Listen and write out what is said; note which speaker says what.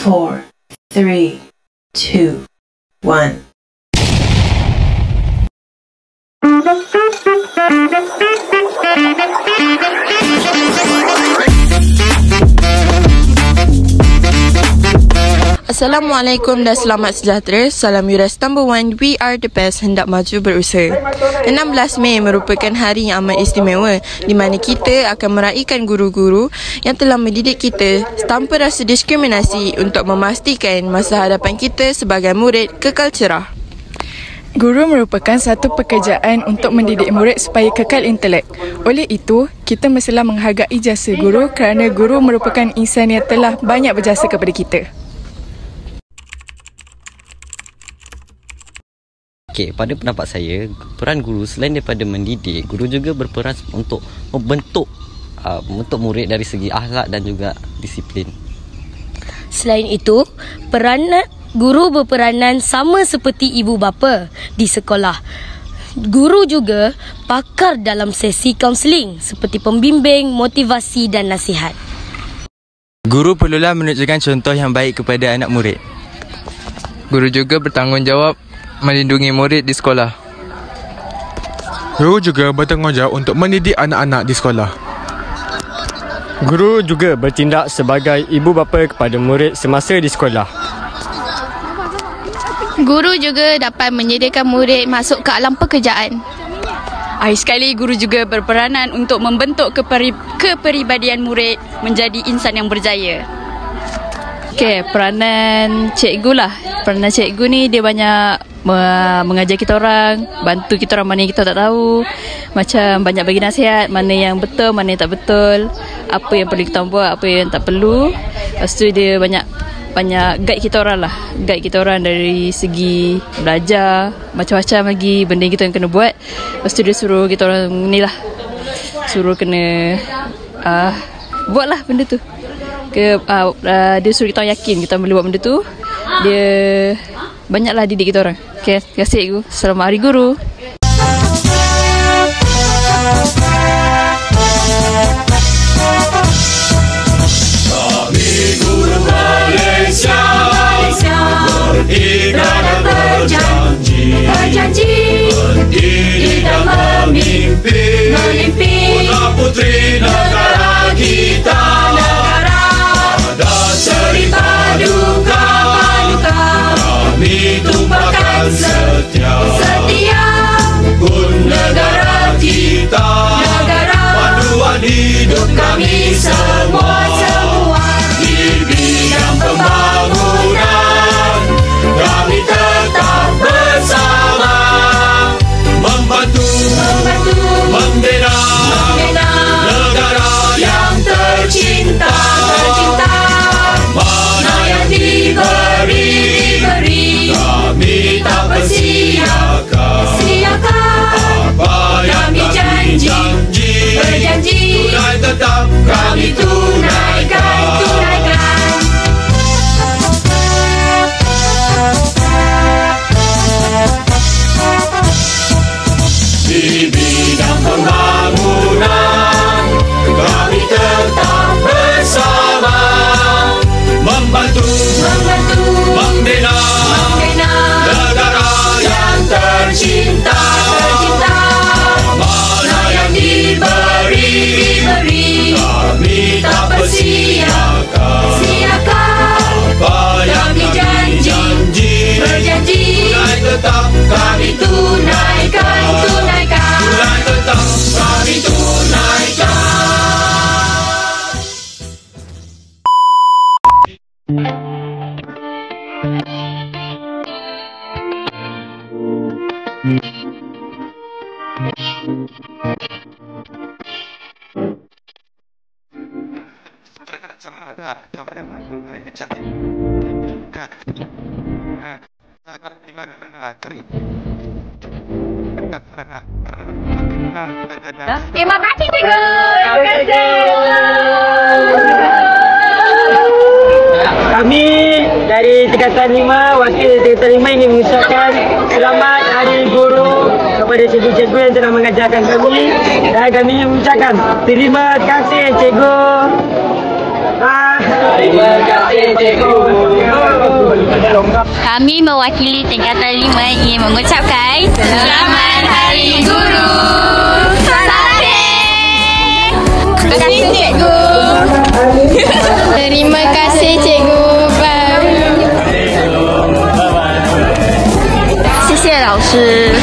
Speaker 1: 4, 3, 2, 1.
Speaker 2: Assalamualaikum dan selamat sejahtera. Salam URAS number 1, we are the best, hendak maju berusaha. 16 Mei merupakan hari yang amat istimewa di mana kita akan meraihkan guru-guru yang telah mendidik kita tanpa rasa diskriminasi untuk memastikan masa hadapan kita sebagai murid kekal cerah.
Speaker 3: Guru merupakan satu pekerjaan untuk mendidik murid supaya kekal intelek. Oleh itu, kita mestilah menghargai jasa guru kerana guru merupakan insan yang telah banyak berjasa kepada kita.
Speaker 4: Okey, pada pendapat saya, peran guru selain daripada mendidik, guru juga berperan untuk membentuk murid dari segi akhlak dan juga disiplin.
Speaker 5: Selain itu, peranan guru berperanan sama seperti ibu bapa di sekolah. Guru juga pakar dalam sesi kaunseling seperti pembimbing, motivasi dan nasihat.
Speaker 6: Guru perlulah menunjukkan contoh yang baik kepada anak murid.
Speaker 7: Guru juga bertanggungjawab melindungi murid di sekolah.
Speaker 8: Guru juga bertanggungjawab untuk mendidik anak-anak di sekolah.
Speaker 9: Guru juga bertindak sebagai ibu bapa kepada murid semasa di sekolah.
Speaker 10: Guru juga dapat menyediakan murid masuk ke alam pekerjaan.
Speaker 11: Akhir sekali, guru juga berperanan untuk membentuk kepribadian murid menjadi insan yang berjaya.
Speaker 12: Okey, peranan cikgu lah. Peranan cikgu ni dia banyak mengajar kita orang, bantu kita orang mana yang kita tak tahu. Macam banyak bagi nasihat, mana yang betul, mana yang tak betul, apa yang perlu kita buat, apa yang tak perlu. Lepas tu dia banyak guide kita orang lah. Guide kita orang dari segi belajar, macam-macam lagi benda yang kita kena buat. Lepas tu dia suruh kita orang ni lah, suruh kena buat lah benda tu. Dia suruh kita orang yakin kita boleh buat benda tu. Dia banyaklah didik kita orang. Okay, terima kasih cikgu. Selamat Hari Guru.
Speaker 13: Kami guru Malaysia berikat dan berjanji berdiri dan memimpin putra putri negara kita. Ada cerita duka kami tumpahkan setia pun negara kita, panduan hidup kami semua. Di bidang pembangunan kami tetap bersama, membantu membina negara yang tercinta. Mana yang diberi kami tak bersiakan. Apa yang kami berjanji tunai tetap kami tunaikan. Di bidang pembangunan kami tetap bersama, membantu membina negara yang tercinta. Mana yang diberi kami tak bersiakan. Apa yang kami berjanji tunai tetap kami tunaikan. Tunai tetap kami tunaikan.
Speaker 10: Terima kasih cikgu.
Speaker 14: Kami dari Tingkatan 5, Wakil Tingkatan 5 ingin mengucapkan selamat Hari Guru kepada cikgu-cikgu yang telah mengajarkan kami, dan kami mengucapkan terima kasih cikgu. Terima kasih cikgu.
Speaker 10: Kami mewakili tingkatan 5 ingin mengucapkan Selamat Hari Guru. Terima kasih cikgu.
Speaker 15: Terima kasih cikgu. Bye.
Speaker 2: 谢谢老师。